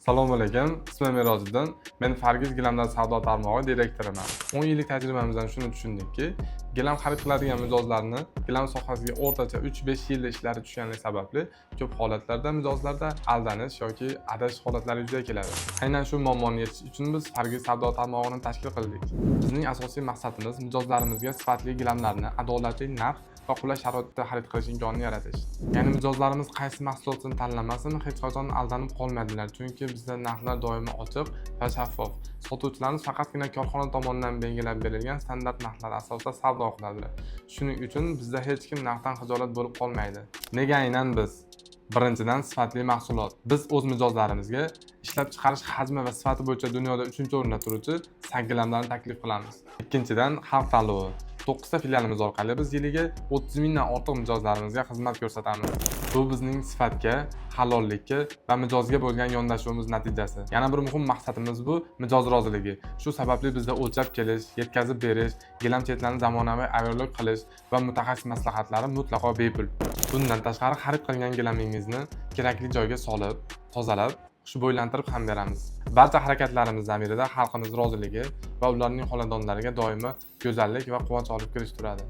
Assalomu alaykum. Ismim Merojiddin. Men Fargiz gilamlar savdo tarmog'i direktoriman. 10 yillik tajribamizdan shuni tushundikki, gilam xarid qiladigan mijozlarni gilam sohasiga o'rtacha 3-5 yil ishlari tushganligi sababli ko'p holatlarda mijozlarda aldanish yoki adashish holatlari yuzaga keladi. Aynan shu muammoni yechish uchun biz Fargiz savdo tarmog'ini tashkil qildik. Bizning asosiy maqsadimiz mijozlarimizga sifatli gilamlarni adolatli narx va qulay sharoitda xarid qilish imkonini yaratish. Ya'ni mijozlarimiz qaysi mahsulotni tanlamasin, hech qachon aldanib qolmaydilar, chunki bizda narxlar doimo ochiq va shaffof. Sotuvchilarimiz faqatgina korxona tomonidan belgilab berilgan standart narxlar asosida savdo qiladilar. Shuning uchun bizda hech kim narxdan xijolat bo'lib qolmaydi. Nega aynan biz? Birinchidan, sifatli mahsulot. Biz o'z mijozlarimizga ishlab chiqarish hajmi va sifati bo'yicha dunyoda 3-o'rinda turuvchi sak gilamlarni taklif qilamiz. Ikkinchidan, xalq tanlovi. 9 ta filialimiz orqali biz yiliga 30 mingdan ortiq mijozlarimizga xizmat ko'rsatamiz. Bu bizning sifatga, halollikka va mijozga bo'lgan yondashuvimiz natijasi. Yana bir muhim maqsadimiz bu mijoz roziligi. Shu sababli bizda o'lchab kelish, yetkazib berish, gilam chetlarini zamonaviy ayyorlik qilish va mutaxassis maslahatlari mutlaqo bepul. Bundan tashqari xarid qilgan gilamingizni kerakli joyga solib, tozalab, xushbo'ylantirib ham beramiz. Barcha harakatlarimiz zamirida xalqimiz roziligi va ularning xonadonlariga doimo go'zallik va quvonch olib kelish turadi.